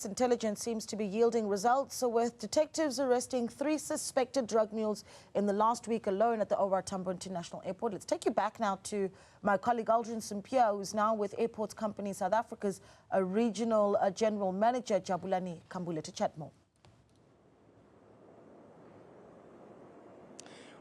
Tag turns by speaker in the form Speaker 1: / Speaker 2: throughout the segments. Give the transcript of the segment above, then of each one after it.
Speaker 1: Intelligence seems to be yielding results, with detectives arresting 3 suspected drug mules in the last week alone at the OR Tambo International Airport. Let's take you back now to my colleague Aldrin Sampear, who's now with Airports Company South Africa's Regional General Manager Jabulani Khambule, to chat more.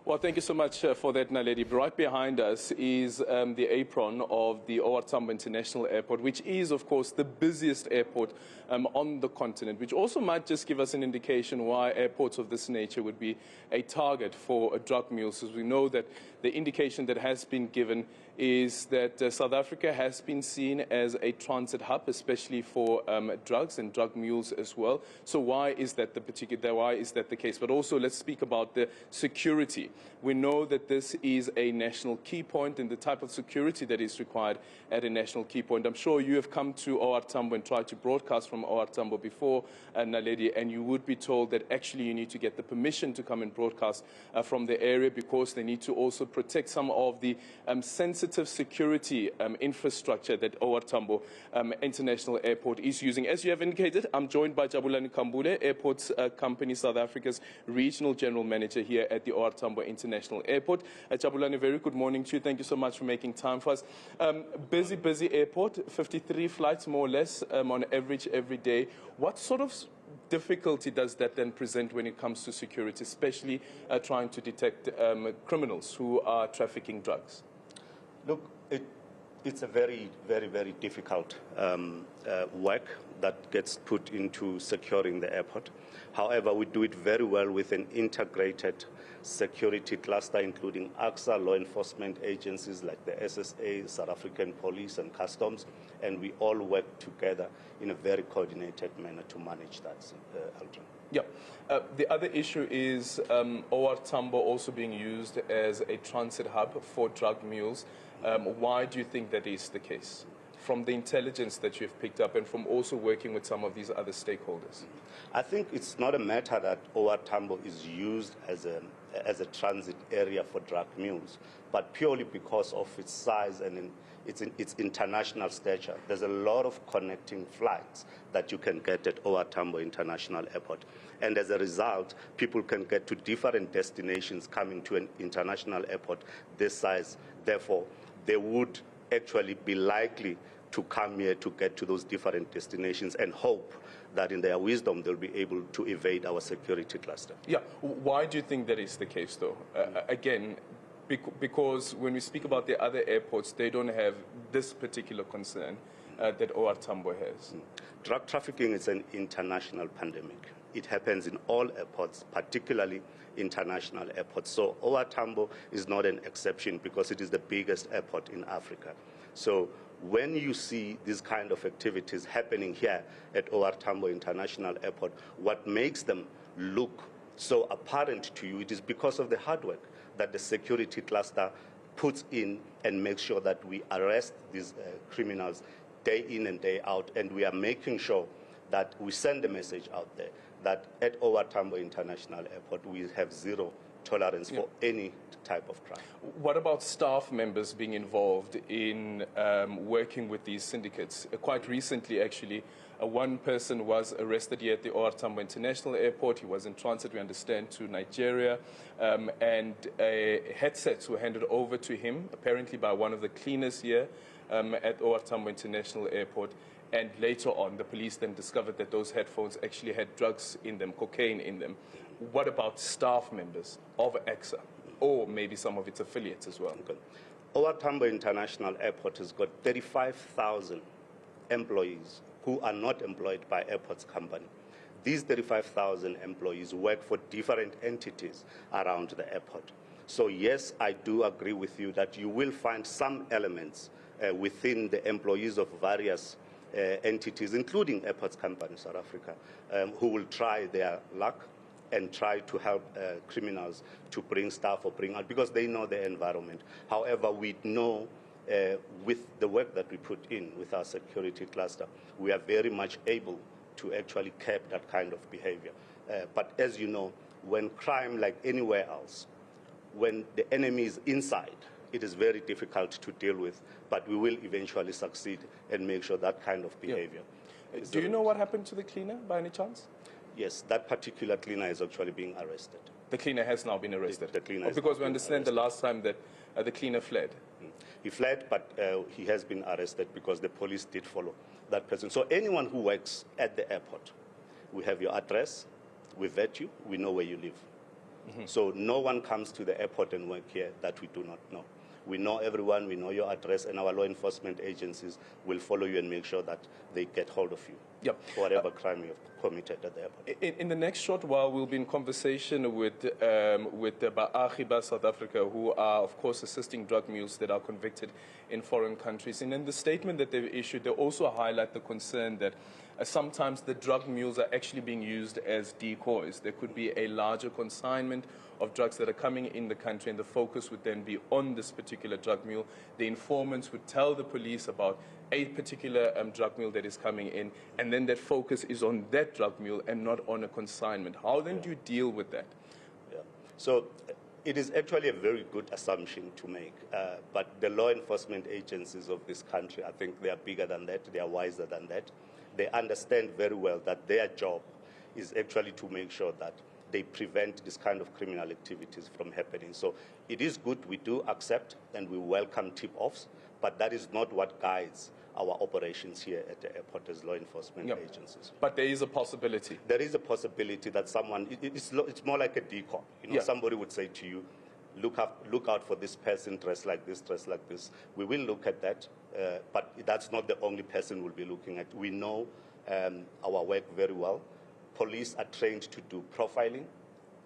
Speaker 2: Well, thank you so much for that, Naledi. Right behind us is the apron of the OR Tambo International Airport, which is, of course, the busiest airport on the continent, which also might just give us an indication why airports of this nature would be a target for drug mules. As we know that the indication that has been given is that South Africa has been seen as a transit hub, especially for drugs and drug mules as well. So why is that the case? But also, let's speak about the security. We know that this is a national key point and the type of security that is required at a national key point. I'm sure you have come to OR Tambo and tried to broadcast from OR Tambo before, Naledi, and you would be told that actually you need to get the permission to come and broadcast from the area, because they need to also protect some of the sensitive security infrastructure that OR Tambo International Airport is using. As you have indicated, I'm joined by Jabulani Khambule, Airports Company South Africa's Regional General Manager here at the OR Tambo International Airport. Jabulani, very good morning to you. Thank you so much for making time for us. Busy airport, 53 flights more or less on average every day. What sort of difficulty does that then present when it comes to security, especially trying to detect criminals who are trafficking drugs?
Speaker 3: Look, it's a very difficult work that gets put into securing the airport. However, we do it very well with an integrated security cluster, including ACSA, law enforcement agencies like the ACSA, South African Police and Customs, and we all work together in a very coordinated manner to manage that, Aldrin.
Speaker 2: Yeah. The other issue is OR Tambo also being used as a transit hub for drug mules. Why do you think that is the case? From the intelligence that you've picked up and from also working with some of these other stakeholders?
Speaker 3: I think it's not a matter that OR Tambo is used as a transit area for drug mules, but purely because of its size and its international stature. There's a lot of connecting flights that you can get at OR Tambo International Airport. And as a result, people can get to different destinations coming to an international airport this size. Therefore, they would actually be likely to come here to get to those different destinations and hope that in their wisdom they'll be able to evade our security cluster.
Speaker 2: Yeah. Why do you think that is the case, though? Again, because when we speak about the other airports, they don't have this particular concern that OR Tambo has.
Speaker 3: Drug trafficking is an international pandemic. It happens in all airports, particularly international airports. So OR Tambo is not an exception because it is the biggest airport in Africa. So when you see these kind of activities happening here at OR Tambo International Airport, what makes them look so apparent to you, it is because of the hard work that the security cluster puts in and makes sure that we arrest these criminals day in and day out, and we are making sure that we send a message out there that at OR Tambo International Airport we have zero tolerance for any type of crime.
Speaker 2: What about staff members being involved in working with these syndicates? Quite recently, actually, one person was arrested here at the OR Tambo International Airport. He was in transit, we understand, to Nigeria, and headsets were handed over to him, apparently by one of the cleaners here at OR Tambo International Airport. And later on, the police then discovered that those headphones actually had drugs in them, cocaine in them. What about staff members of ACSA, or maybe some of its affiliates as well?
Speaker 3: Okay. OR Tambo International Airport has got 35,000 employees who are not employed by Airports Company. These 35,000 employees work for different entities around the airport. So yes, I do agree with you that you will find some elements within the employees of various entities, including Airports Company South Africa, who will try their luck and try to help criminals to bring staff or bring out, because they know the environment. However, we know with the work that we put in with our security cluster, we are very much able to actually curb that kind of behavior. But as you know, when crime, like anywhere else, when the enemy is inside, it is very difficult to deal with, but we will eventually succeed and make sure that kind of behavior
Speaker 2: Do you know what happened to the cleaner by any chance?
Speaker 3: Yes, that particular cleaner is actually being arrested.
Speaker 2: The cleaner has now been arrested?
Speaker 3: The cleaner
Speaker 2: because we understand the last time that the cleaner fled.
Speaker 3: He fled, but he has been arrested because the police did follow that person. So anyone who works at the airport, we have your address, we vet you, we know where you live. So no one comes to the airport and work here that we do not know. We know everyone, we know your address, and our law enforcement agencies will follow you and make sure that they get hold of you.
Speaker 2: Yep.
Speaker 3: For whatever crime you have committed at the airport.
Speaker 2: In the next short while, we'll be in conversation with the Ba'ahi South Africa, who are, of course, assisting drug mules that are convicted in foreign countries. And in the statement that they've issued, they also highlight the concern that sometimes the drug mules are actually being used as decoys. There could be a larger consignment of drugs that are coming in the country, and the focus would then be on this particular drug mule. The informants would tell the police about a particular drug mule that is coming in, and then that focus is on that drug mule and not on a consignment. How then do you deal with that?
Speaker 3: Yeah. So it is actually a very good assumption to make, but the law enforcement agencies of this country, I think they are bigger than that, they are wiser than that. They understand very well that their job is actually to make sure that they prevent this kind of criminal activities from happening. So it is good, we do accept and we welcome tip-offs, but that is not what guides our operations here at the airport as law enforcement agencies.
Speaker 2: But there is a possibility.
Speaker 3: There is a possibility that someone, it's more like a decoy. You know, somebody would say to you, look out for this person dressed like this, dressed like this. We will look at that, but that's not the only person we'll be looking at. We know our work very well. Police are trained to do profiling.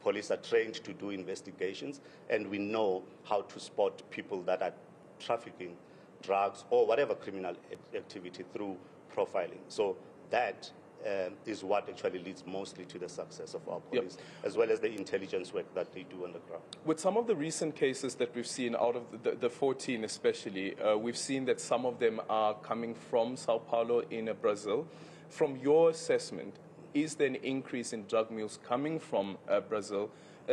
Speaker 3: Police are trained to do investigations. And we know how to spot people that are trafficking drugs or whatever criminal activity through profiling. So that is what actually leads mostly to the success of our police, as well as the intelligence work that they do on the ground.
Speaker 2: With some of the recent cases that we've seen, out of the 14 especially, we've seen that some of them are coming from Sao Paulo in Brazil. From your assessment, is there an increase in drug mules coming from Brazil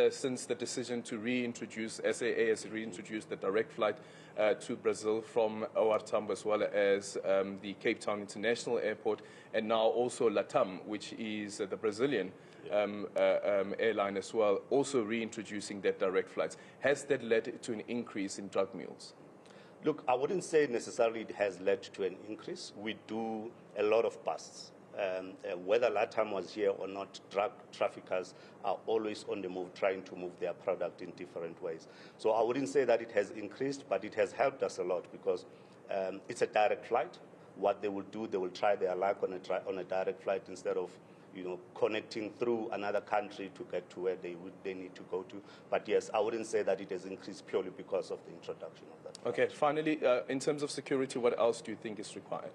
Speaker 2: since the decision to reintroduce, SAA has reintroduced the direct flight to Brazil from OR Tambo, as well as the Cape Town International Airport, and now also LATAM, which is the Brazilian airline as well, also reintroducing their direct flights. Has that led to an increase in drug mules?
Speaker 3: Look, I wouldn't say necessarily it has led to an increase. We do a lot of busts. Whether LATAM was here or not, drug traffickers are always on the move, trying to move their product in different ways. So I wouldn't say that it has increased, but it has helped us a lot because it's a direct flight. What they will do, they will try their luck on a direct flight instead of connecting through another country to get to where they need to go to. But yes, I wouldn't say that it has increased purely because of the introduction of that flight.
Speaker 2: Okay, finally, in terms of security, what else do you think is required?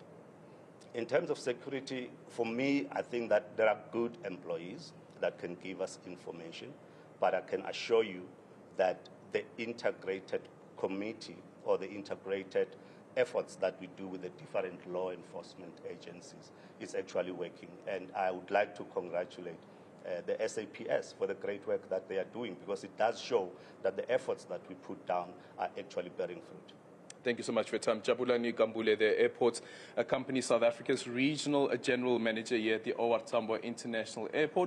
Speaker 3: In terms of security, for me, I think that there are good employees that can give us information, but I can assure you that the integrated committee or the integrated efforts that we do with the different law enforcement agencies is actually working. And I would like to congratulate the SAPS for the great work that they are doing, because it does show that the efforts that we put down are actually bearing fruit.
Speaker 2: Thank you so much for your time. Jabulani Khambule, the airports company South Africa's regional general manager here at the OR Tambo International Airport.